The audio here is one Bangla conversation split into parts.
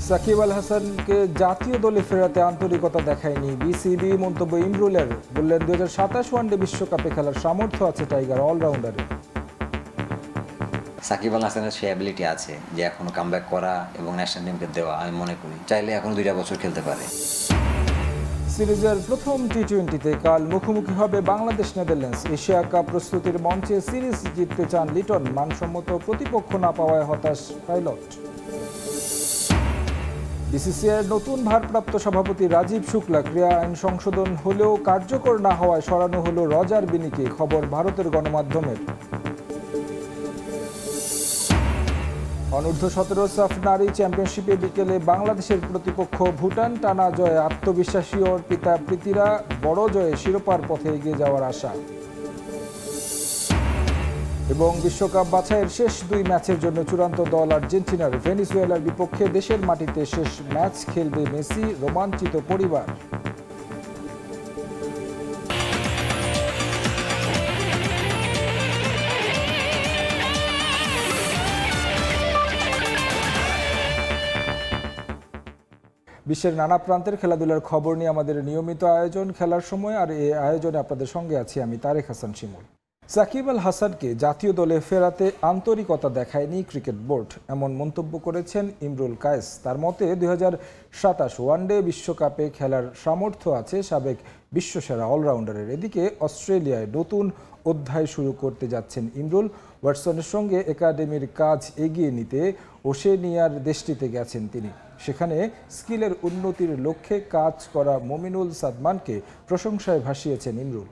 সাকিব আল হাসানকে জাতীয় দলে ফেরাতে আন্তরিকতা দেখায়নি বিসিবি। মন্তব্য ইমরুলের, বললেন 2027 ওয়ানডে বিশ্বকাপে খেলার সামর্থ্য আছে টাইগার অলরাউন্ডারের। সাকিব আল হাসানের সে অ্যাবিলিটি আছে যে এখনো কামব্যাক করা এবং ন্যাশনাল টিমকে দেওয়া। আমি মনে করি চাইলে এখনো 2 বছর খেলতে পারে। সিরিজের প্রথম টি-20তে কাল মুখোমুখি হবে বাংলাদেশ নেদারল্যান্ডস। এশিয়া কাপ প্রস্তুতির মঞ্চে সিরিজ জিততে চান লিটন, মানসম্মত প্রতিপক্ষ না পাওয়ায় হতাশ পাইলট। বিসিসিআইয়ের নতুন ভারপ্রাপ্ত সভাপতি রাজীব শুক্লা ক্রীড়া আইন সংশোধন হলেও কার্যকর না হওয়ায় সরানো হলো রজার বিনিকে, খবর ভারতের গণমাধ্যমের। অনূর্ধ্ব-17 সাফ নারী চ্যাম্পিয়নশিপে বিকেলে বাংলাদেশের প্রতিপক্ষ ভুটান। টানা জয়ে আত্মবিশ্বাসী অর্পিতা প্রীতিরা, বড় জয়ে শিরোপার পথে এগিয়ে যাওয়ার আশা। এবং বিশ্বকাপ বাছাইয়ের শেষ 2 ম্যাচের জন্য চূড়ান্ত দল আর্জেন্টিনার। ভেনেজুয়েলার বিপক্ষে দেশের মাটিতে শেষ ম্যাচ খেলবে মেসি, রোমাঞ্চিত পরিবার। বিশ্বের নানা প্রান্তের খেলাধুলার খবর নিয়ে আমাদের নিয়মিত আয়োজন খেলার সময়, আর এই আয়োজনে আপনাদের সঙ্গে আছি আমি তারেক হাসান শিমুল। সাকিব আল হাসানকে জাতীয় দলে ফেরাতে আন্তরিকতা দেখায়নি ক্রিকেট বোর্ড, এমন মন্তব্য করেছেন ইমরুল কায়েস। তার মতে 2027 ওয়ানডে বিশ্বকাপে খেলার সামর্থ্য আছে সাবেক বিশ্বসেরা অলরাউন্ডারের। এদিকে অস্ট্রেলিয়ায় নতুন অধ্যায় শুরু করতে যাচ্ছেন ইমরুল। ওয়াটসনের সঙ্গে একাডেমির কাজ এগিয়ে নিতে ওশেনিয়ার দেশটিতে গেছেন তিনি। সেখানে স্কিলের উন্নতির লক্ষ্যে কাজ করা মমিনুল সাদমানকে প্রশংসায় ভাসিয়েছেন ইমরুল।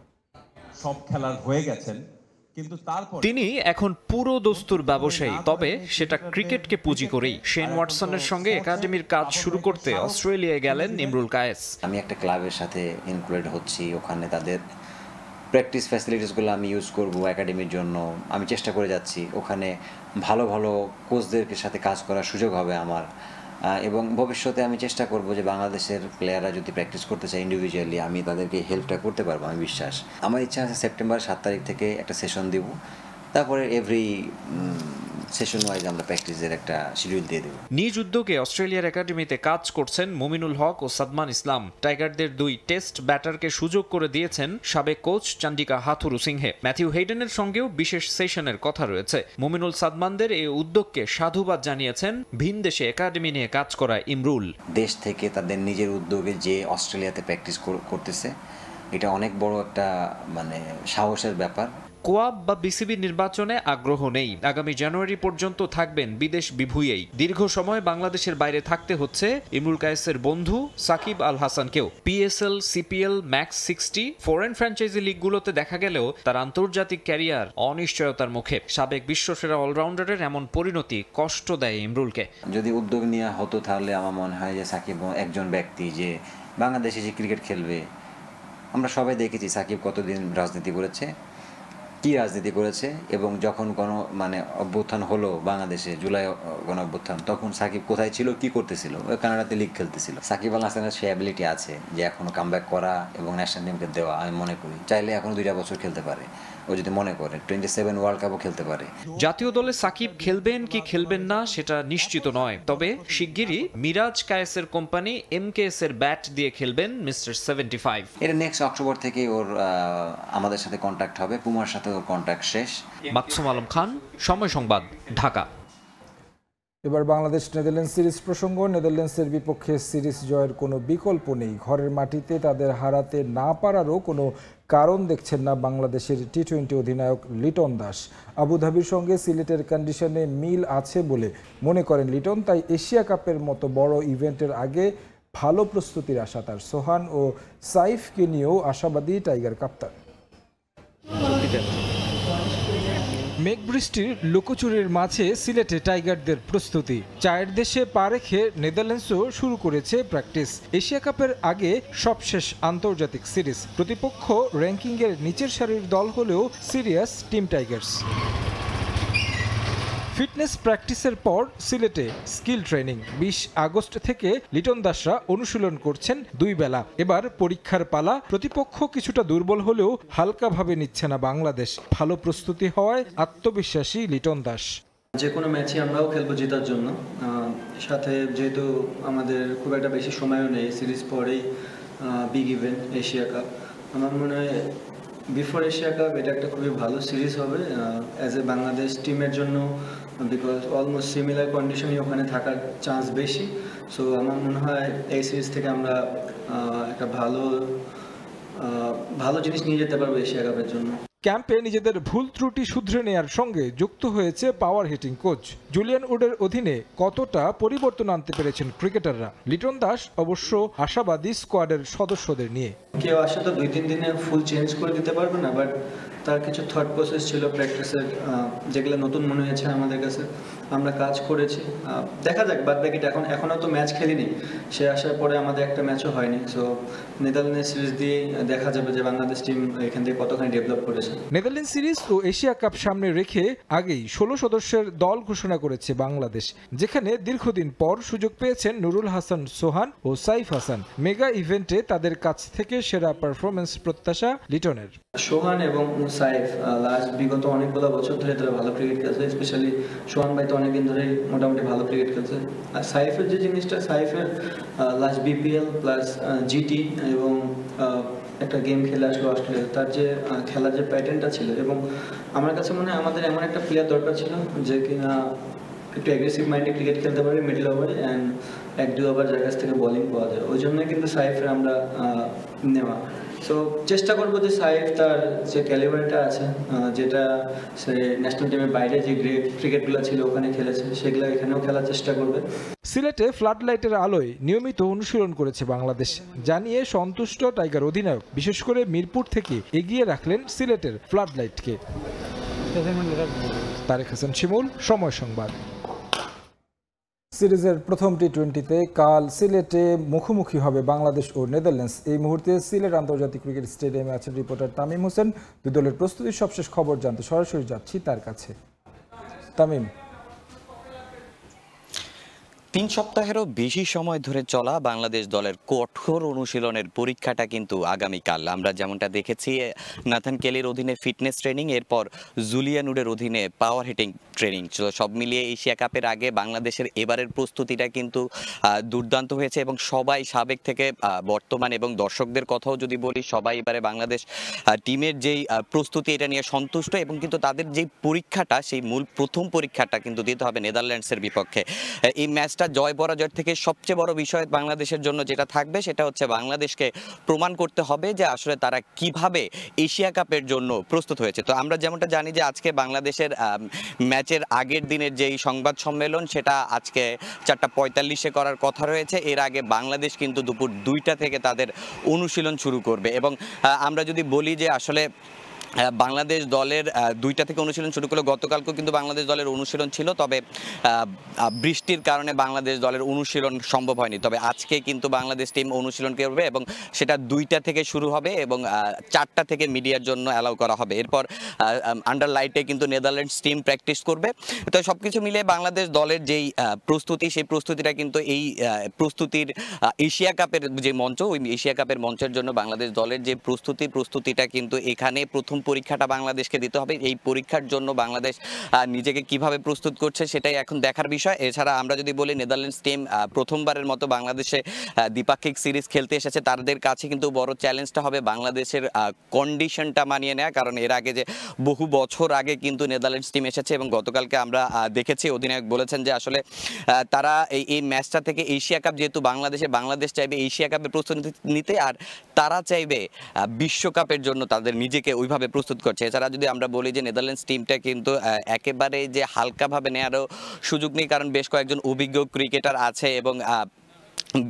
সব খেলার হয়ে গেছেন, কিন্তু তিনি এখন পুরো দস্তুর ব্যবসায়ী, তবে সেটা ক্রিকেটকে পুঁজি করেই। শেন ওয়াটসনের সঙ্গে একাডেমির কাজ শুরু করতে অস্ট্রেলিয়ায় গেলেন ইমরুল কায়েস। আমি একটা ক্লাবের সাথে ইনক্লুডেড হচ্ছি, ওখানে তাদের প্র্যাকটিস ফ্যাসিলিটিসগুলো আমি ইউজ করব একাডেমির জন্য। আমি চেষ্টা করে যাচ্ছি, ওখানে ভালো ভালো কোচদের সাথে কাজ করার সুযোগ হবে আমার। এবং ভবিষ্যতে আমি চেষ্টা করব যে বাংলাদেশের প্লেয়াররা যদি প্র্যাকটিস করতে চায় ইন্ডিভিজুয়ালি, আমি তাদেরকে হেল্পটা করতে পারবো, আমি বিশ্বাস। আমার ইচ্ছা আছে সেপ্টেম্বর 7 তারিখ থেকে একটা সেশন দিব, তারপরে এভরি সেশন ওয়াইজ আমরা প্র্যাকটিসের একটা শিডিউল দিয়ে দেব। নিজ উদ্যোগে অস্ট্রেলিয়ার একাডেমিতে কাজ করছেন মমিনুল হক ও সাদমান ইসলাম। টাইগারদের 2 টেস্ট ব্যাটারকে সুযোগ করে দিয়েছেন সাবেক কোচ চান্ডিকা হাথুরু সিংহে। ম্যাথিউ হেইডেনের সঙ্গেও বিশেষ সেশনের কথা রয়েছে। মমিনুল সাদমানদের এই উদ্যোগকে সাধুবাদ জানিয়েছেন ভিনদেশে একাডেমি নিয়ে কাজ করা ইমরুল। দেশ থেকে তাদের নিজের উদ্যোগে যে অস্ট্রেলিয়াতে প্র্যাকটিস করতেছে, এটা অনেক বড় একটা সাহসের ব্যাপার। কোয়াব বা বিসিবি নির্বাচনে আগ্রহ নেই। আগামী জানুয়ারি পর্যন্ত থাকবেন বিদেশ বিভূঁইয়েই। দীর্ঘ সময় বাংলাদেশের বাইরে থাকতে হচ্ছে ইমরুল কায়েসের বন্ধু সাকিব আল হাসানকেও। PSL, CPL, Max 60 foreign franchise লিগগুলোতে দেখা গেলেও তার আন্তর্জাতিক ক্যারিয়ার অনিশ্চয়তার মুখে। সাবেক বিশ্বসেরা অলরাউন্ডারের এমন পরিণতি কষ্ট দেয় ইমরুলকে। যদি উদ্যোগ নেওয়া হতো তাহলে আমার মনে হয় যে সাকিব একজন ব্যক্তি যে বাংলাদেশে যে ক্রিকেট খেলবে। আমরা সবাই দেখেছি সাকিব কতদিন রাজনীতি করেছে, কি রাজনীতি করেছে, এবং যখন কোনো অভ্যুত্থান হলো বাংলাদেশে, জুলাই গণ অভ্যুত্থান, তখন সাকিব কোথায় ছিল, কি করতেছিল? ওই কানাডাতে লিগ খেলতেছিল। সাকিব আল হাসানের সে অ্যাবিলিটি আছে যে এখনো কামব্যাক করা এবং ন্যাশনাল টিমকে দেওয়া। আমি মনে করি চাইলে এখনো 2 বছর খেলতে পারে। ও যদি মনে করে 27 ওয়ার্ল্ড কাপও খেলতে পারে। জাতীয় দলে সাকিব খেলবেন কি খেলবেন না সেটা নিশ্চিত নয়, তবে শিগগিরই মিরাজ কায়েসের কোম্পানি এমকেএস এর ব্যাট দিয়ে খেলবেন মিস্টার 75। এটা নেক্সট অক্টোবর থেকে ওর আমাদের সাথে কন্ট্যাক্ট হবে, পুমার সাথে ওর কন্ট্যাক্ট শেষ। মাকসুম আলম খান, সময় সংবাদ, ঢাকা। এবার বাংলাদেশ নেদারল্যান্ডস সিরিজ প্রসঙ্গ। নেদারল্যান্ডসের বিপক্ষে সিরিজ জয়ের কোনো বিকল্প নেই। ঘরের মাটিতে তাদের হারাতে না পারারও কোনো কারণ দেখছেন না বাংলাদেশের টি-20 অধিনায়ক লিটন দাস। আবুধাবির সঙ্গে সিলেটের কন্ডিশনে মিল আছে বলে মনে করেন লিটন, তাই এশিয়া কাপের মতো বড় ইভেন্টের আগে ভালো প্রস্তুতির আশা তার। সোহান ও সাইফকে নিয়েও আশাবাদী টাইগার কাপ্তান। মেঘবৃষ্টির লুকোচুরির মাঝে সিলেটে টাইগারদের প্রস্তুতি। 4 দেশে পা রেখে নেদারল্যান্ডসও শুরু করেছে প্র্যাকটিস। এশিয়া কাপের আগে সবশেষ আন্তর্জাতিক সিরিজ। প্রতিপক্ষ র্যাঙ্কিংয়ের নিচের সারির দল হলেও সিরিয়াস টিম টাইগার্স। ফিটনেস প্র্যাকটিসের পর সিলেটে স্কিল ট্রেনিং। 20 আগস্ট থেকে লিটন দাসরা অনুশীলন করছেন 2 বেলা। এবার পরীক্ষার পালা। প্রতিপক্ষ কিছুটা দুর্বল হলেও হালকাভাবে নিচ্ছে না বাংলাদেশ। ভালো প্রস্তুতি হওয়ায় আত্মবিশ্বাসী লিটন দাস। যে কোনো ম্যাচে আমরাও খেলবো জেতার জন্য, সাথে যেহেতু আমাদের খুব একটা বেশি সময়ও নেই, সিরিজ পরেই বিগ ইভেন্ট এশিয়া কাপ। আমার মনে হয় বিফোর এশিয়া কাপ এটা একটা খুবই ভালো সিরিজ হবে অ্যাজ এ বাংলাদেশ টিমের জন্য, বিকজ অলমোস্ট সিমিলার কন্ডিশনই ওখানে থাকার চান্স বেশি। সো আমার মনে হয় এই সিরিজ থেকে আমরা একটা ভালো জিনিস নিয়ে যেতে পারবো এশিয়া কাপের জন্য। ক্যাম্পে নিজেদের ভুল ত্রুটি শুধরে নেয়ার সঙ্গে যুক্ত হয়েছে পাওয়ার হিটিং কোচ জুলিয়ান উডের অধীনে। কতটা পরিবর্তন আনতে পেরেছেন ক্রিকেটাররা? লিটন দাস অবশ্য আশাবাদী স্কোয়াডের সদস্যদের নিয়ে। কেউ আসে তো 2-3 দিনে ফুল চেঞ্জ করে দিতে পারবে না, বাট তার কিছু থট প্রসেস ছিল প্র্যাকটিসের, যেগুলো নতুন মনে হয়েছে আমাদের কাছে। আমরা কাজ করেছি, দেখা যাক বাদ বাকিটা। এখনও তো ম্যাচ খেলিনি, সে আসার পরে আমাদের একটা ম্যাচও হয়নি। সো নেদারল্যান্ডস সিরিজ দিয়ে দেখা যাবে যে বাংলাদেশ টিম এখান থেকে কতখানি ডেভেলপ করেছে। নেদারল্যান্ড সিরিজ ও এশিয়া কাপ সামনে রেখে আগেই 16 সদস্যের দল ঘোষণা করেছে বাংলাদেশ, যেখানে দীর্ঘদিন পর সুযোগ পেয়েছেন নুরুল হাসান সোহান ও সাইফ হাসান। মেগা ইভেন্টে তাদের কাছ থেকে সেরা পারফরমেন্স প্রত্যাশা লিটনের। সোহান এবং সাইফ বিগত অনেকগুলো বছর ধরে তারা ভালো ক্রিকেট খেলছে, স্পেশালি সোহান ভাই তো অনেকদিন ধরেই মোটামুটি ভালো ক্রিকেট খেলছে। আর সাইফের যে জিনিসটা, সাইফের লাস্ট বিপিএল প্লাস জিটি এবং একটা গেম খেলে আসলো অস্ট্রেলিয়া, তার যে খেলার যে প্যাটার্নটা ছিল, এবং আমার কাছে মনে হয় আমাদের এমন একটা প্লেয়ার দরকার ছিল যে কিনা একটু অ্যাগ্রেসিভ মাইন্ডে ক্রিকেট খেলতে পারে মিডল ওভারে, অ্যান্ড 1-2 ওভার যার কাছ থেকে বোলিং পাওয়া যায়। ওই জন্যই কিন্তু সাইফের আমরা নেওয়া। সো চেষ্টা করবো যে সাইফ তার যে ক্যালিবারটা আছে, যেটা সে ন্যাশনাল টিমের বাইরে যে গ্রেট ক্রিকেটগুলো ছিল ওখানে খেলেছে, সেগুলো এখানেও খেলার চেষ্টা করবে। সিলেটে ফ্লাড লাইটের আলোয় নিয়মিত অনুশীলন করেছে বাংলাদেশ, জানিয়ে সন্তুষ্ট টাইগার অধিনায়ক। বিশেষ করে মিরপুর থেকে এগিয়ে রাখলেন সিলেটের ফ্লাড লাইটকে। তারেক হাসান শিমুল, সময় সংবাদ। সিরিজের প্রথম টি-20তে কাল সিলেটে মুখোমুখি হবে বাংলাদেশ ও নেদারল্যান্ডস। এই মুহূর্তে সিলেট আন্তর্জাতিক ক্রিকেট স্টেডিয়ামে আছেন রিপোর্টার তামিম হোসেন। দুই দলের প্রস্তুতির সবশেষ খবর জানতে সরাসরি যাচ্ছি তার কাছে। তামিম, 3 সপ্তাহেরও বেশি সময় ধরে চলা বাংলাদেশ দলের কঠোর অনুশীলনের পরীক্ষাটা কিন্তু আগামীকাল। আমরা যেমনটা দেখেছি, নাথান কেলির অধীনে ফিটনেস ট্রেনিং, এরপর জুলিয়ান উডের অধীনে পাওয়ার হিটিং ট্রেনিং। সব মিলিয়ে এশিয়া কাপের আগে বাংলাদেশের এবারের প্রস্তুতিটা কিন্তু দুর্দান্ত হয়েছে, এবং সবাই সাবেক থেকে বর্তমান এবং দর্শকদের কথাও যদি বলি, সবাই এবারে বাংলাদেশ টিমের যেই প্রস্তুতি এটা নিয়ে সন্তুষ্ট, এবং কিন্তু তাদের যেই পরীক্ষাটা, সেই মূল প্রথম পরীক্ষাটা কিন্তু দিতে হবে নেদারল্যান্ডসের বিপক্ষে। এই ম্যাচটা জয় পরাজয়ের থেকে সবচেয়ে বড় বিষয় বাংলাদেশের জন্য যেটা থাকবে, সেটা হচ্ছে বাংলাদেশকে প্রমাণ করতে হবে যে আসলে তারা কিভাবে এশিয়া কাপের জন্য প্রস্তুত হয়েছে। তো আমরা যেমনটা জানি যে আজকে বাংলাদেশের ম্যাচের আগের দিনের যেই সংবাদ সম্মেলন, সেটা আজকে 4:45-এ করার কথা রয়েছে। এর আগে বাংলাদেশ কিন্তু দুপুর 2টা থেকে তাদের অনুশীলন শুরু করবে। এবং আমরা যদি বলি যে আসলে বাংলাদেশ দলের 2টা থেকে অনুশীলন শুরু করলো, গতকালকেও কিন্তু বাংলাদেশ দলের অনুশীলন ছিল, তবে বৃষ্টির কারণে বাংলাদেশ দলের অনুশীলন সম্ভব হয়নি। তবে আজকে কিন্তু বাংলাদেশ টিম অনুশীলন করবে, এবং সেটা 2টা থেকে শুরু হবে, এবং 4টা থেকে মিডিয়ার জন্য অ্যালাউ করা হবে। এরপর আন্ডার লাইটে কিন্তু নেদারল্যান্ডস টিম প্র্যাকটিস করবে। তো সবকিছু মিলে বাংলাদেশ দলের যেই প্রস্তুতি, সেই প্রস্তুতিটা কিন্তু এই প্রস্তুতির এশিয়া কাপের যে মঞ্চ, ওই এশিয়া কাপের মঞ্চের জন্য বাংলাদেশ দলের যে প্রস্তুতিটা কিন্তু এখানে প্রথম পরীক্ষাটা বাংলাদেশকে দিতে হবে। এই পরীক্ষার জন্য বাংলাদেশ নিজেকে কিভাবে প্রস্তুত করছে সেটাই এখন দেখার বিষয়। এছাড়া আমরা যদি বলি, নেদারল্যান্ডস টিম প্রথমবারের মতো বাংলাদেশে দ্বিপাক্ষিক সিরিজ খেলতে এসেছে। তাদের কাছে কিন্তু বড় চ্যালেঞ্জটা হবে বাংলাদেশের কন্ডিশনটা মানিয়ে নেওয়া, কারণ এর আগে যে বহু বছর আগে কিন্তু নেদারল্যান্ডস টিম এসেছে, এবং গতকালকে আমরা দেখেছি অধিনায়ক বলেছেন যে আসলে তারা এই ম্যাচটা থেকে এশিয়া কাপ, যেহেতু বাংলাদেশ চাইবে এশিয়া কাপের প্রস্তুতি নিতে, আর তারা চাইবে বিশ্বকাপের জন্য তাদের নিজেকে ওইভাবে প্রস্তুত করছে। এছাড়া যদি আমরা বলি যে নেদারল্যান্ডস টিমটা কিন্তু একেবারে যে হালকাভাবে নেওয়ারও সুযোগ নেই, কারণ বেশ কয়েকজন অভিজ্ঞ ক্রিকেটার আছে, এবং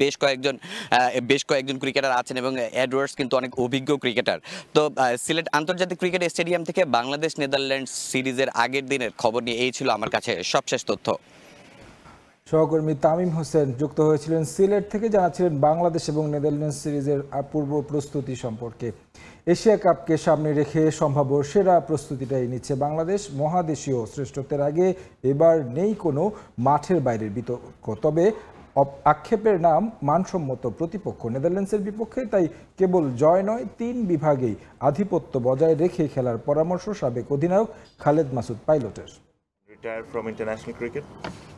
বেশ কয়েকজন ক্রিকেটার আছেন, এবং এডওয়ার্ডস কিন্তু অনেক অভিজ্ঞ ক্রিকেটার। তো সিলেট আন্তর্জাতিক ক্রিকেট স্টেডিয়াম থেকে বাংলাদেশ নেদারল্যান্ডস সিরিজের আগের দিনের খবর নিয়ে এই ছিল আমার কাছে সবশেষ তথ্য। সহকর্মী তামিম হোসেন যুক্ত হয়েছিলেন সিলেট থেকে, জানাচ্ছিলেন বাংলাদেশ এবং নেদারল্যান্ডস সিরিজের পূর্ব প্রস্তুতি সম্পর্কে। এশিয়া কাপকে সামনে রেখে সম্ভাব্য সেরা প্রস্তুতিটাই নিচ্ছে বাংলাদেশ। মহাদেশীয় শ্রেষ্ঠত্বের আগে এবার নেই কোনো মাঠের বাইরের বিতর্ক, তবে আক্ষেপের নাম মানসম্মত প্রতিপক্ষ নেদারল্যান্ডসের বিপক্ষে। তাই কেবল জয় নয়, 3 বিভাগেই আধিপত্য বজায় রেখে খেলার পরামর্শ সাবেক অধিনায়ক খালেদ মাসুদ পাইলটের। Retire from international cricket.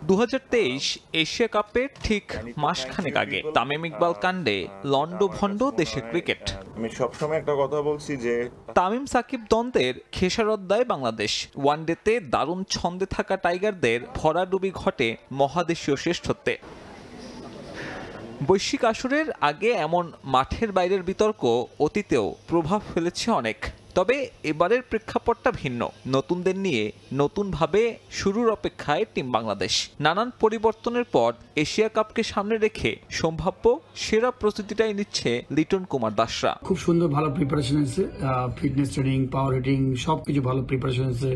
2023 Asia কাপের ঠিক মাসখানেক আগে তামিম ইকবাল কাণ্ডে লন্ডভন্ড দেশের ক্রিকেট। আমি সবসময় একটা কথা বলছি যে তামিম সাকিব দ্বন্দ্বের খেসারত দেয় বাংলাদেশ। ওয়ানডেতে দারুণ ছন্দে থাকা টাইগারদের ভরাডুবি ঘটে মহাদেশীয় শ্রেষ্ঠত্বে। বৈশ্বিক আসরের আগে এমন মাঠের বাইরের বিতর্ক অতীতেও প্রভাব ফেলেছে অনেক। তবে এবারের প্রেক্ষাপটটা ভিন্ন। নতুনদের নিয়ে নতুনভাবে শুরুর অপেক্ষায় টিম বাংলাদেশ। নানান পরিবর্তনের পর এশিয়া কাপকে সামনে রেখে সম্ভাব্য সেরা প্রস্তুতিটাই নিচ্ছে লিটন কুমার দাসরা। খুব সুন্দর ভালো প্রিপারেশন আছে, ফিটনেস ট্রেনিং, পাওয়ার হিটিং সবকিছু ভালো প্রিপারেশন আছে।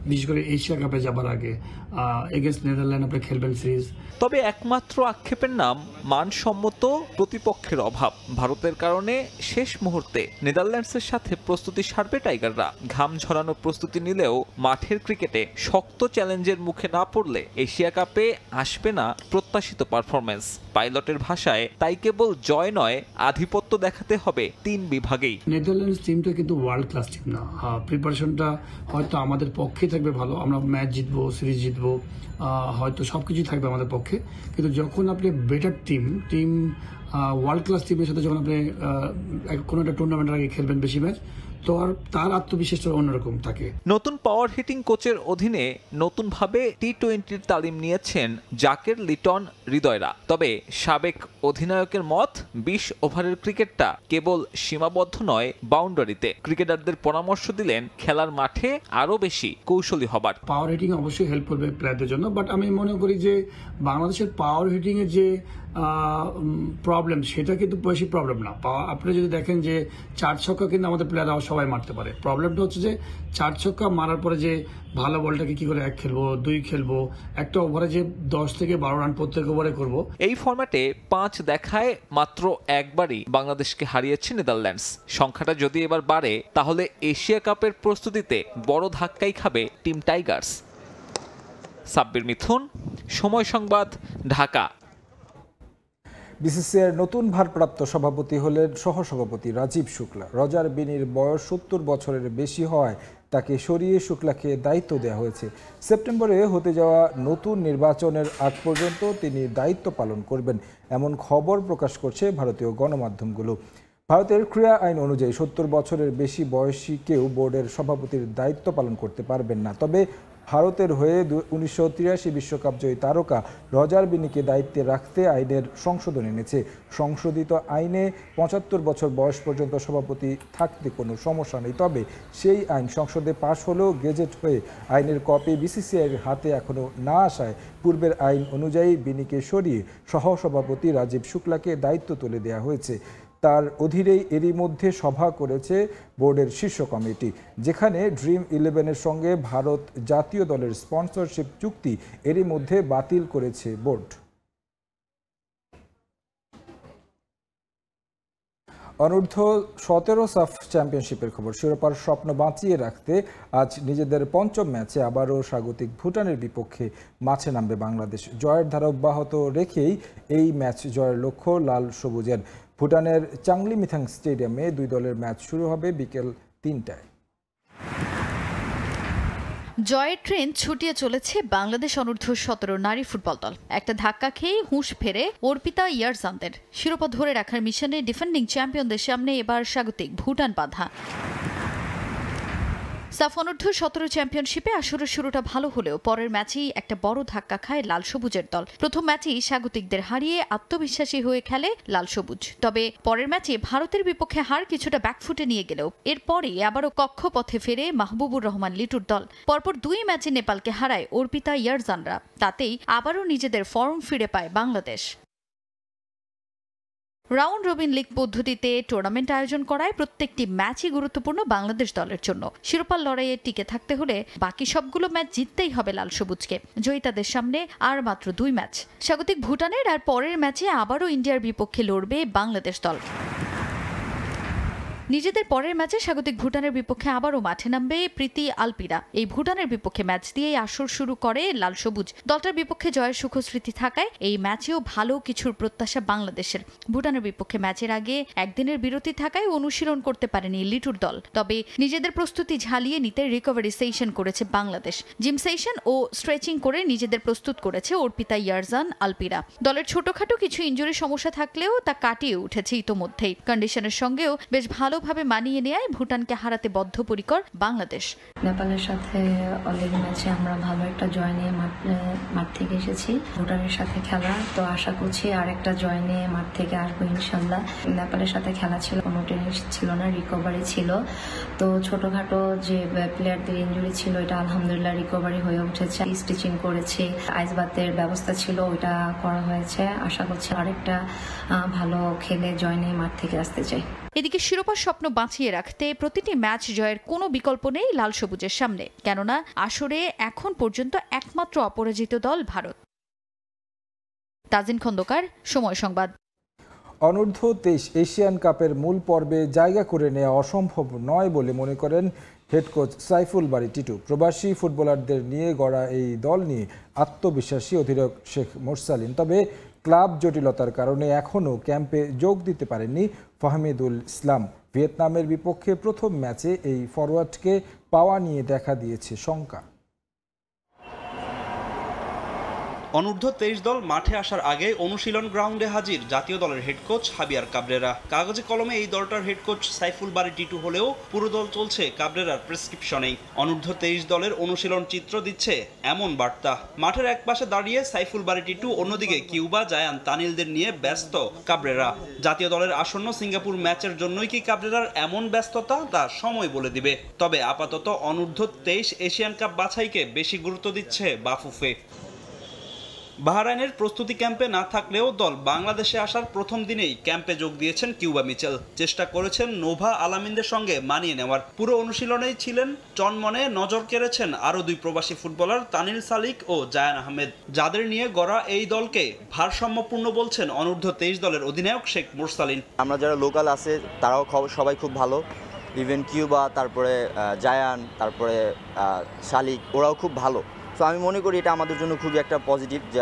বিশেষ করে এশিয়া কাপে যাবার আগে এগেইনস্ট নেদারল্যান্ড আপনি খেলবেন সিরিজ। তবে একমাত্র আক্ষেপের নাম মানসম্মত প্রতিপক্ষের অভাব। ভারতের কারণে শেষ মুহূর্তে নেদারল্যান্ডসের সাথে প্রস্তুতি সারবে টাইগাররা। ঘাম ঝরানো প্রস্তুতি নিলেও মাঠের ক্রিকেটে শক্ত চ্যালেঞ্জের মুখে না পড়লে এশিয়া কাপে আসবে না প্রত্যাশিত পারফরম্যান্স। পাইলটের ভাষায় তাই কেবল জয় নয়, আধিপত্য দেখাতে হবে 3 বিভাগেই। নেদারল্যান্ডস টিমটা কিন্তু ওয়ার্ল্ড ক্লাস টিম না। প্রিপারেশনটা হয়তো আমাদের পক্ষে থাকবে ভালো, আমরা ম্যাচ জিতবো, সিরিজ জিতবো, হয়তো সবকিছুই থাকবে আমাদের পক্ষে। কিন্তু যখন আপনি বেটার টিম ওয়ার্ল্ড ক্লাস টিমের সাথে যখন আপনি কোনো একটা টুর্নামেন্টের আগে খেলবেন বেশি ম্যাচ, তো আর তার আত্মবিশ্বাসটা অন্যরকম থাকে। নতুন পাওয়ার হিটিং কোচের অধীনে নতুনভাবে টি-20-র তালিম নিয়েছেন জাকের, লিটন, হৃদয়রা। তবে সাবেক অধিনায়কের মত 20 ওভারের ক্রিকেটটা কেবল সীমাবদ্ধ নয় বাউন্ডারিতে। ক্রিকেটারদের পরামর্শ দিলেন খেলার মাঠে আরো বেশি কৌশলী হবার। পাওয়ার হিটিং অবশ্যই হেল্প করবে প্লেয়ারদের জন্য, বাট আমি মনে করি যে বাংলাদেশের পাওয়ার হিটিং এর যে প্রবলেম সেটা কিন্তু বেশি প্রবলেম না। আপনি যদি দেখেন যে 4 ছক্কা কিন্তু আমাদের প্লেয়াররা সবাই মারতে পারে। প্রবলেমটা হচ্ছে যে 4 ছক্কা মারার পরে যে ভালো বলটাকে কি করে 1 খেলবো, 2 খেলবো, একটা ওভারে যে 10 থেকে 12 রান প্রত্যেক ওভারে করবো। এই ফরম্যাটে 5 দেখায় মাত্র একবারই বাংলাদেশকে হারিয়েছে নেদারল্যান্ডস। সংখ্যাটা যদি এবার বাড়ে তাহলে এশিয়া কাপের প্রস্তুতিতে বড় ধাক্কাই খাবে টিম টাইগার্স। সাব্বির মিথুন, সময় সংবাদ, ঢাকা। বিসিসিআইয়ের নতুন ভারপ্রাপ্ত সভাপতি হলেন সহসভাপতি রাজীব শুক্লা। রজার বিনির বয়স 70 বছরের বেশি হওয়ায় তাকে সরিয়ে শুক্লাকে দায়িত্ব দেওয়া হয়েছে। সেপ্টেম্বরে হতে যাওয়া নতুন নির্বাচনের আগ পর্যন্ত তিনি দায়িত্ব পালন করবেন, এমন খবর প্রকাশ করছে ভারতীয় গণমাধ্যমগুলো। ভারতের ক্রীড়া আইন অনুযায়ী 70 বছরের বেশি বয়সী কেউ বোর্ডের সভাপতির দায়িত্ব পালন করতে পারবেন না। তবে ভারতের হয়ে 1983 বিশ্বকাপ জয়ী তারকা রজার বিনিকে দায়িত্বে রাখতে আইনের সংশোধন এনেছে। সংশোধিত আইনে 75 বছর বয়স পর্যন্ত সভাপতি থাকতে কোনো সমস্যা নেই। তবে সেই আইন সংসদে পাশ হলেও গেজেট হয়ে আইনের কপি বিসিসিআইয়ের হাতে এখনও না আসায় পূর্বের আইন অনুযায়ী বিনিকে সরিয়ে সহসভাপতি রাজীব শুক্লাকে দায়িত্ব তুলে দেওয়া হয়েছে। তার অধীনেই এরই মধ্যে সভা করেছে বোর্ডের শীর্ষ কমিটি, যেখানে ড্রিম 11-এর সঙ্গে ভারত জাতীয় দলের স্পন্সরশিপ চুক্তি এরই মধ্যে বাতিল করেছে বোর্ড। অনূর্ধ্ব 17 সাফ চ্যাম্পিয়নশিপের খবর। শিরোপার স্বপ্ন বাঁচিয়ে রাখতে আজ নিজেদের পঞ্চম ম্যাচে আবারও স্বাগতিক ভুটানের বিপক্ষে মাঠে নামবে বাংলাদেশ। জয়ের ধারা অব্যাহত রেখেই এই ম্যাচ জয়ের লক্ষ্য লাল সবুজের। ভুটানের চাংলিমিথাং স্টেডিয়ামে 2 দলের ম্যাচ শুরু হবে বিকেল 3টায়। জয়ের ট্রেন ছুটিয়ে চলেছে বাংলাদেশ অনূর্ধ্ব 17 নারী ফুটবল দল। একটা ধাক্কা খেয়ে হুঁশ ফেরে অর্পিতা ইয়ারজানদের। শিরোপা ধরে রাখার মিশনে ডিফেন্ডিং চ্যাম্পিয়নদের সামনে এবার স্বাগতিক ভুটান বাধা। সাফ অনূর্ধ্ব 17 চ্যাম্পিয়নশিপে আসরের শুরুটা ভালো হলেও পরের ম্যাচেই একটা বড় ধাক্কা খায় লাল সবুজের দল। প্রথম ম্যাচেই স্বাগতিকদের হারিয়ে আত্মবিশ্বাসী হয়ে খেলে লাল সবুজ। তবে পরের ম্যাচে ভারতের বিপক্ষে হার কিছুটা ব্যাকফুটে নিয়ে গেলেও এরপরে আবারও কক্ষপথে ফেরে মাহবুবুর রহমান লিটুর দল। পরপর 2 ম্যাচে নেপালকে হারায় অর্পিতা ইয়ারজানরা। তাতেই আবারও নিজেদের ফর্ম ফিরে পায় বাংলাদেশ। রাউন্ড রবিন লিগ পদ্ধতিতে টুর্নামেন্ট আয়োজন করায় প্রত্যেকটি ম্যাচই গুরুত্বপূর্ণ বাংলাদেশ দলের জন্য। শিরোপার লড়াইয়ে টিকে থাকতে হলে বাকি সবগুলো ম্যাচ জিততেই হবে লাল সবুজকে। জয়িতাদের সামনে আর মাত্র 2 ম্যাচ। স্বাগতিক ভুটানের আর পরের ম্যাচে আবারও ইন্ডিয়ার বিপক্ষে লড়বে বাংলাদেশ দল। নিজেদের পরের ম্যাচে স্বাগতিক ভুটানের বিপক্ষে আবারও মাঠে নামবে প্রীতি আলপিরা। এই ভুটানের বিপক্ষে ম্যাচ দিয়েই আসর শুরু করে লাল সবুজ। দলটার বিপক্ষে জয়ের সুখস্মৃতি থাকায় এই ম্যাচেও ভালো কিছুর প্রত্যাশা বাংলাদেশের। ভুটানের বিপক্ষে ম্যাচের আগে একদিনের বিরতি থাকায় অনুশীলন করতে পারেনি লিটুর দল। তবে নিজেদের প্রস্তুতি ঝালিয়ে নিতে রিকভারি সেশন করেছে বাংলাদেশ। জিম সেশন ও স্ট্রেচিং করে নিজেদের প্রস্তুত করেছে অর্পিতা ইয়ারজান আলপিরা। দলের ছোটখাটো কিছু ইনজুরি সমস্যা থাকলেও তা কাটিয়ে উঠেছে ইতোমধ্যেই। কন্ডিশনের সঙ্গেও বেশ ভালোভাবে মানিয়ে নেয় ভুটানকে হারাতে বদ্ধপরিকর বাংলাদেশ। নেপালের সাথে অলরেডি ম্যাচে আমরা ভালো একটা জয় নিয়ে মাঠ থেকে এসেছি। ভুটানের সাথে খেলা, তো আশা করছি আর একটা জয় নিয়ে মাঠ থেকে আসবো ইনশাল্লাহ। নেপালের সাথে খেলা ছিল, কোনো টেনিস ছিল না, রিকভারি ছিল। তো ছোটখাটো যে প্লেয়ারদের ইনজুরি ছিল এটা আলহামদুলিল্লাহ রিকভারি হয়ে উঠেছে। স্টিচিং করেছি, আইস বাতের ব্যবস্থা ছিল, ওইটা করা হয়েছে। আশা করছি আরেকটা ভালো খেলে জয় নিয়ে মাঠ থেকে আসতে চাই। এদিকে শিরোপার স্বপ্ন বাঁচিয়ে রাখতে প্রতিটি ম্যাচ জয়ের কোনো বিকল্প নেই লাল সবুজের সামনে, কেননা আসরে এখন পর্যন্ত একমাত্র অপরাজিত দল ভারত। তাজিন খন্দকার, সময় সংবাদ। অনূর্ধ্ব 23 এশিয়ান কাপের মূল পর্বে জায়গা করে নেওয়া অসম্ভব নয় বলে মনে করেন হেড কোচ সাইফুল বারী টিটু। প্রবাসী ফুটবলারদের নিয়ে গড়া এই দল নিয়ে আত্মবিশ্বাসী অধিনায়ক শেখ মোরসালিন। তবে ক্লাব জটিলতার কারণে এখনও ক্যাম্পে যোগ দিতে পারেননি ফাহমিদুল ইসলাম। ভিয়েতনামের বিপক্ষে প্রথম ম্যাচে এই ফরওয়ার্ডকে পাওয়া নিয়ে দেখা দিয়েছে শঙ্কা। অনূর্ধ্ব 23 দল মাঠে আসার আগে অনুশীলন গ্রাউন্ডে হাজির জাতীয় দলের হেড কোচ হাবিয়ার কাবরেরা। কাগজে কলমে এই দলটার হেড কোচ সাইফুল বারী টিটু হলেও পুরো দল চলছে কাবরেরার প্রেসক্রিপশনেই। অনূর্ধ্ব 23 দলের অনুশীলন চিত্র দিচ্ছে এমন বার্তা। মাঠের একপাশে দাঁড়িয়ে সাইফুল বারী টিটু, অন্যদিকে কিউবা, জায়ান, তানিলদের নিয়ে ব্যস্ত কাবরেরা। জাতীয় দলের আসন্ন সিঙ্গাপুর ম্যাচের জন্যই কি কাবরেরার এমন ব্যস্ততা, তা সময় বলে দিবে। তবে আপাতত অনূর্ধ্ব 23 এশিয়ান কাপ বাছাইকে বেশি গুরুত্ব দিচ্ছে বাফুফে। বাহরাইনের প্রস্তুতি ক্যাম্পে না থাকলেও দল বাংলাদেশে আসার প্রথম দিনেই ক্যাম্পে যোগ দিয়েছেন কিউবা মিচেল। চেষ্টা করেছেন নোভা আলামিনদের সঙ্গে মানিয়ে নেওয়ার। পুরো অনুশীলনেই ছিলেন চনমনে, নজর কেড়েছেন আরও দুই প্রবাসী ফুটবলার তানিল সালিক ও জায়ান আহমেদ, যাদের নিয়ে গড়া এই দলকে ভারসাম্যপূর্ণ বলছেন অনূর্ধ্ব 23 দলের অধিনায়ক শেখ মোরসালিন। আমরা যারা লোকাল আছে তারাও সবাই খুব ভালো, ইভেন কিউবা, তারপরে জায়ান, তারপরে শালিক, ওরাও খুব ভালো। তো আমি মনে করি এটা আমাদের জন্য খুবই একটা পজিটিভ যে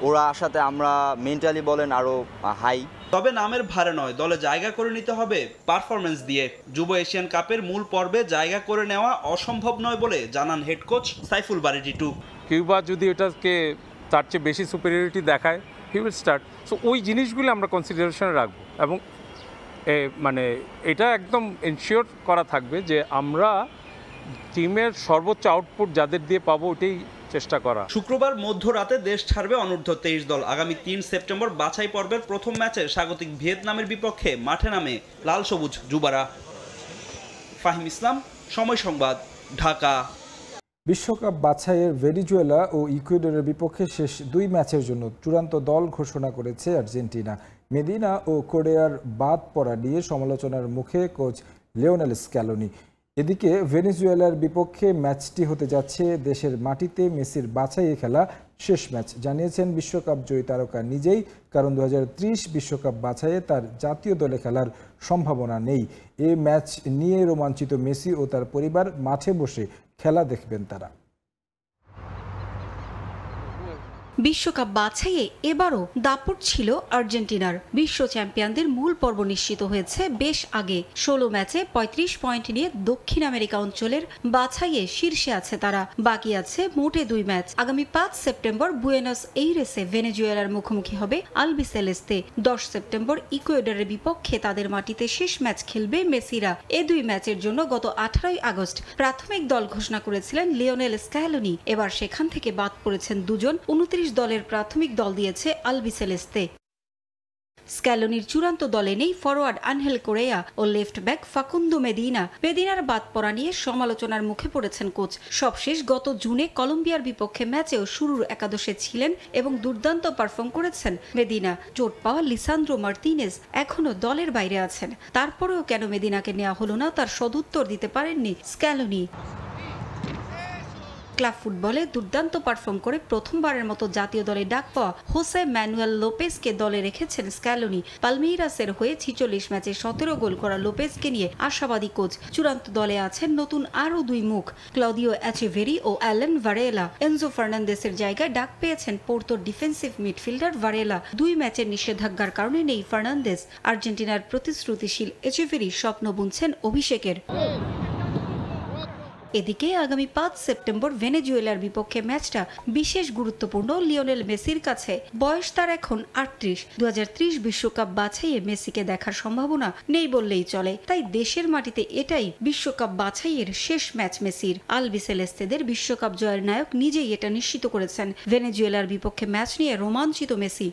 ওরা আসাতে আমরা মেন্টালি বলেন আরও হাই। তবে নামের ভারে নয়, দলে জায়গা করে নিতে হবে পারফরমেন্স দিয়ে। যুব এশিয়ান কাপের মূল পর্বে জায়গা করে নেওয়া অসম্ভব নয় বলে জানান হেড কোচ সাইফুল বারী টিটু। কিউবা যদি এটাকে তার চেয়ে বেশি সুপিরিয়রিটি দেখায়, হি উইল স্টার্ট। সো ওই জিনিসগুলো আমরা কনসিডারেশনে রাখবো এবং মানে এটা একদম এনশিওর করা থাকবে যে আমরা টিমের সর্বোচ্চ আউটপুট যাদের দিয়ে পাবো ওটাই চেষ্টা করা। শুক্রবার মধ্যরাতে দেশ ছাড়বে অনূর্ধ্ব 23 দল। আগামী 3 সেপ্টেম্বর বাছাই পর্বের প্রথম ম্যাচে স্বাগতিক ভিয়েতনামের বিপক্ষে মাঠে নামে লাল সবুজ যুবারা। ফাহিম ইসলাম, সময় সংবাদ, ঢাকা। বিশ্বকাপ বাছাইয়ের ভেনেজুয়েলা ও ইকুয়েডরের বিপক্ষে শেষ 2 ম্যাচের জন্য চূড়ান্ত দল ঘোষণা করেছে আর্জেন্টিনা। মেদিনা ও কোরেয়ার বাদ পড়া নিয়ে সমালোচনার মুখে কোচ লিওনেল স্ক্যালোনি। এদিকে ভেনেজুয়েলার বিপক্ষে ম্যাচটি হতে যাচ্ছে দেশের মাটিতে মেসির বাছাইয়ে খেলা শেষ ম্যাচ, জানিয়েছেন বিশ্বকাপ জয়ী তারকা নিজেই। কারণ 2030 বিশ্বকাপ বাছাইয়ে তার জাতীয় দলে খেলার সম্ভাবনা নেই। এই ম্যাচ নিয়ে রোমাঞ্চিত মেসি ও তার পরিবার মাঠে বসে খেলা দেখবেন তারা। বিশ্বকাপ বাছাইয়ে এবারও দাপট ছিল আর্জেন্টিনার। বিশ্ব চ্যাম্পিয়নদের মূল পর্ব নিশ্চিত হয়েছে বেশ আগে। 16 ম্যাচে 35 পয়েন্ট নিয়ে দক্ষিণ আমেরিকা অঞ্চলের বাছাইয়ে শীর্ষে আছে তারা। বাকি আছে মোটে 2 ম্যাচ। আগামী 5 সেপ্টেম্বর বুয়েনোস এইরেসে ভেনেজুয়েলার মুখোমুখি হবে আলবিসেলেস্তে। 10 সেপ্টেম্বর ইকুয়েডরের বিপক্ষে তাদের মাটিতে শেষ ম্যাচ খেলবে মেসিরা। এই 2 ম্যাচের জন্য গত 18 আগস্ট প্রাথমিক দল ঘোষণা করেছিলেন লিওনেল স্ক্যালোনি। এবার সেখান থেকে বাদ পড়েছেন 2 জন। 29 দলের প্রাথমিক দল দিয়েছে আলবিসেলেস্তে। স্ক্যালোনির চূড়ান্ত দলে নেই ফরওয়ার্ড আনহেল কোরেয়া ও লেফট ব্যাক ফাকুন্দো মেদিনা। মেদিনার বাদ পড়া নিয়ে সমালোচনার মুখে পড়েছেন কোচ। সবশেষ গত জুনে কলম্বিয়ার বিপক্ষে ম্যাচেও শুরুর একাদশে ছিলেন এবং দুর্দান্ত পারফর্ম করেছেন মেদিনা। চোট পাওয়া লিসান্দ্রো মার্তিনেজ এখনও দলের বাইরে আছেন। তারপরেও কেন মেদিনাকে নেওয়া হলো না তার সদুত্তর দিতে পারেননি স্ক্যালোনি। ক্লাব ফুটবলে দুর্দান্ত পারফর্ম করে প্রথমবারের মতো জাতীয় দলে ডাক পাওয়া হোসে ম্যানুয়েল লোপেজকে দলে রেখেছেন স্ক্যালোনি। পালমেইরাসের হয়ে 46 ম্যাচে 17 গোল করা লোপেজকে নিয়ে আশাবাদী কোচ। চূড়ান্ত দলে আছেন নতুন আরও 2 মুখ, ক্লদিও এচেভেরি ও অ্যালেন ভারেলা। এনজো ফার্নান্দেসের জায়গায় ডাক পেয়েছেন পোর্তোর ডিফেন্সিভ মিডফিল্ডার ভারেলা। 2 ম্যাচের নিষেধাজ্ঞার কারণে নেই ফার্নান্দেস। আর্জেন্টিনার প্রতিশ্রুতিশীল এচেভেরি স্বপ্ন বুনছেন অভিষেকের। এদিকে আগামী 5 সেপ্টেম্বর ভেনেজুয়েলার বিপক্ষে ম্যাচটা বিশেষ গুরুত্বপূর্ণ লিওনেল মেসির কাছে। বয়স তার এখন 38। 2030 বিশ্বকাপ বাছাইয়ে মেসিকে দেখার সম্ভাবনা নেই বললেই চলে। তাই দেশের মাটিতে এটাই বিশ্বকাপ বাছাইয়ের শেষ ম্যাচ মেসির। আলবিসেলেস্তেদের বিশ্বকাপ জয়ের নায়ক নিজেই এটা নিশ্চিত করেছেন। ভেনেজুয়েলার বিপক্ষে ম্যাচ নিয়ে রোমাঞ্চিত মেসি।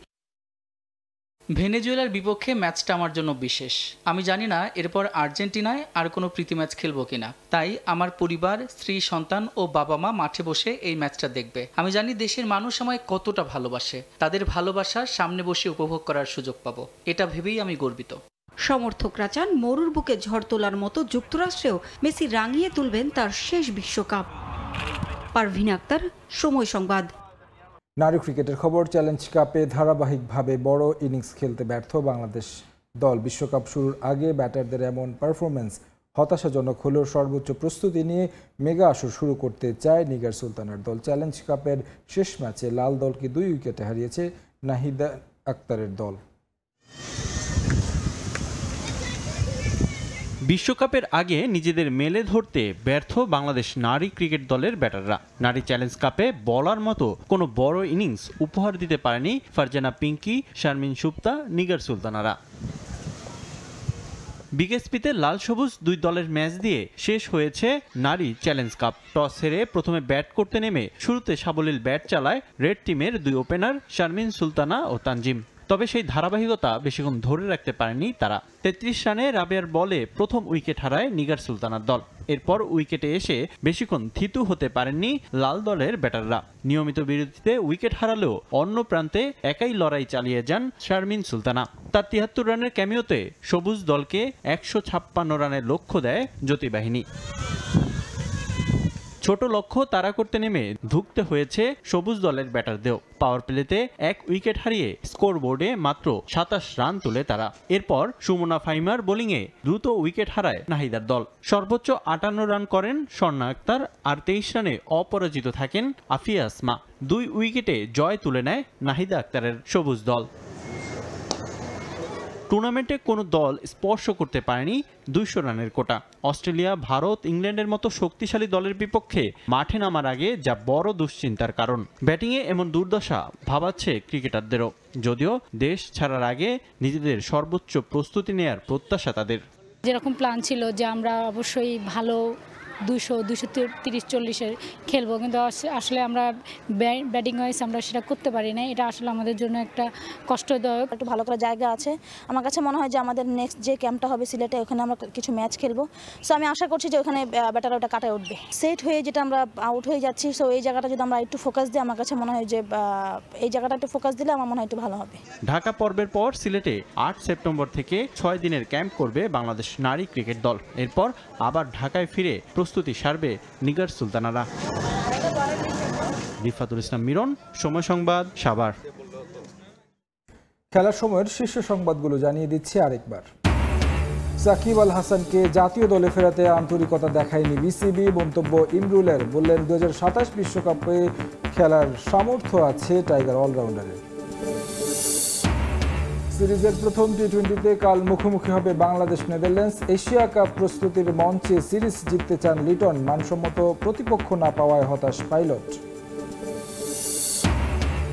ভেনেজুয়েলার বিপক্ষে ম্যাচটা আমার জন্য বিশেষ। আমি জানি না এরপর আর্জেন্টিনায় আর কোনো প্রীতি ম্যাচ খেলবো কিনা, তাই আমার পরিবার, স্ত্রী, সন্তান ও বাবা মা মাঠে বসে এই ম্যাচটা দেখবে। আমি জানি দেশের মানুষ আমায় কতটা ভালোবাসে, তাদের ভালোবাসা সামনে বসে উপভোগ করার সুযোগ পাবো, এটা ভেবেই আমি গর্বিত। সমর্থকরা চান মরুর বুকে ঝড় তোলার মতো যুক্তরাষ্ট্রেও মেসি রাঙিয়ে তুলবেন তার শেষ বিশ্বকাপ। পারভিন আক্তার, সময় সংবাদ। নারী ক্রিকেটের খবর। চ্যালেঞ্জ কাপে ধারাবাহিকভাবে বড় ইনিংস খেলতে ব্যর্থ বাংলাদেশ দল। বিশ্বকাপ শুরুর আগে ব্যাটারদের এমন পারফরমেন্স হতাশাজনক হলেও সর্বোচ্চ প্রস্তুতি নিয়ে মেগা আসর শুরু করতে চায় নিগার সুলতানার দল। চ্যালেঞ্জ কাপের শেষ ম্যাচে লাল দলকে 2 উইকেটে হারিয়েছে নাহিদা আক্তারের দল। বিশ্বকাপের আগে নিজেদের মেলে ধরতে ব্যর্থ বাংলাদেশ নারী ক্রিকেট দলের ব্যাটাররা। নারী চ্যালেঞ্জ কাপে বলার মতো কোনো বড় ইনিংস উপহার দিতে পারেনি ফারজানা পিঙ্কি, শারমিন সুপ্তা, নিগার সুলতানারা। বিকেএসপিতে লাল সবুজ 2 দলের ম্যাচ দিয়ে শেষ হয়েছে নারী চ্যালেঞ্জ কাপ। টস হেরে প্রথমে ব্যাট করতে নেমে শুরুতে সাবলীল ব্যাট চালায় রেড টিমের 2 ওপেনার শারমিন সুলতানা ও তানজিম। তবে সেই ধারাবাহিকতা বেশিক্ষণ ধরে রাখতে পারেনি তারা। 33 রানে রাবেয়ার বলে প্রথম উইকেট হারায় নিগার সুলতানার দল। এরপর উইকেটে এসে বেশিক্ষণ থিতু হতে পারেননি লাল দলের ব্যাটাররা। নিয়মিত বিরতিতে উইকেট হারালেও অন্য প্রান্তে একাই লড়াই চালিয়ে যান শারমিন সুলতানা। তার 73 রানের ক্যামিওতে সবুজ দলকে 156 রানের লক্ষ্য দেয় জ্যোতি বাহিনী। ছোট লক্ষ্য তাড়া করতে নেমে ধুঁকতে হয়েছে সবুজ দলের ব্যাটারদেরও। পাওয়ার প্লেতে 1 উইকেট হারিয়ে স্কোরবোর্ডে মাত্র 27 রান তোলে তারা। এরপর সুমনা ফাইমার বোলিংয়ে দ্রুত উইকেট হারায় নাহিদার দল। সর্বোচ্চ 58 রান করেন স্বর্ণা আক্তার, আর 23 রানে অপরাজিত থাকেন আফিয়া আসমা। 2 উইকেটে জয় তুলে নেয় নাহিদা আক্তারের সবুজ দল। টুর্নামেন্টে কোনো দল স্পর্শ করতে পারেনি 200 রানের কোটা। অস্ট্রেলিয়া, ভারত, ইংল্যান্ডের মতো শক্তিশালী দলের বিপক্ষে মাঠে নামার আগে যা বড় দুশ্চিন্তার কারণ। ব্যাটিংয়ে এমন দুর্দশা ভাবাচ্ছে ক্রিকেটারদেরও, যদিও দেশ ছাড়ার আগে নিজেদের সর্বোচ্চ প্রস্তুতি নেয়ার প্রত্যাশা তাদের। যেরকম প্ল্যান ছিল যে আমরা অবশ্যই ভালো 230-40-এর খেলবো, কিন্তু আসলে আমরা ব্যাটিং ওয়াইজ আমরা সেটা করতে পারি না। এটা আসলে আমাদের জন্য একটা কষ্টদায়ক। একটু ভালো করে জায়গা আছে, আমার কাছে মনে হয় যে আমাদের নেক্সট যে ক্যাম্পটা হবে সিলেটে, ওখানে আমরা কিছু ম্যাচ খেলবো। সো আমি আশা করছি যে ওখানে ব্যাটাররা ওটা কাটায় উঠবে। সেট হয়ে যেটা আমরা আউট হয়ে যাচ্ছি, সো এই জায়গাটা যদি আমরা একটু ফোকাস দিই, আমার কাছে মনে হয় যে এই জায়গাটা একটু ফোকাস দিলে আমার মনে হয় একটু ভালো হবে। ঢাকা পর্বের পর সিলেটে 8 সেপ্টেম্বর থেকে 6 দিনের ক্যাম্প করবে বাংলাদেশ নারী ক্রিকেট দল। এরপর আবার ঢাকায় ফিরে প্রস্তুতি সারবে নিগার সুলতানারা। রিফাতুল ইসলাম মিরন, সময় সংবাদ, সাভার। খেলার সময়ের শীর্ষ সংবাদগুলো জানিয়ে দিচ্ছি আরেকবার। সাকিব আল হাসানকে জাতীয় দলে ফেরাতে আন্তরিকতা দেখায়নি বিসিবি। মন্তব্য ইমরুলের, বললেন 2027 বিশ্বকাপে খেলার সামর্থ্য আছে টাইগার অলরাউন্ডারের। সিরিজের প্রথম টি20তে কাল মুখোমুখি হবে বাংলাদেশ নেদারল্যান্ডস। এশিয়া কাপ প্রস্তুতির মঞ্চে সিরিজ জিততে চান লিটন। মানসম্মত প্রতিপক্ষ না পাওয়ায় হতাশ পাইলট।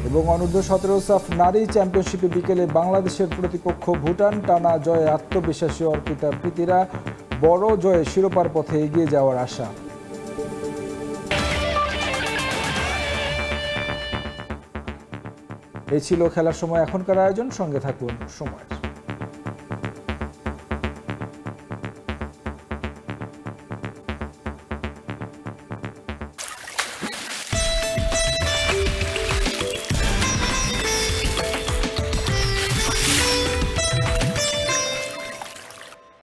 এবং অনূর্ধ্ব-17 সাফ নারী চ্যাম্পিয়নশিপে বিকেলে বাংলাদেশের প্রতিপক্ষ ভুটান। টানা জয়ে আত্মবিশ্বাসী অর্পিতা প্রীতিরা। বড় জয়ে শিরোপার পথে এগিয়ে যাওয়ার আশা। এই ছিল খেলার সময় এখনকার আয়োজন। সঙ্গে থাকুন সময়।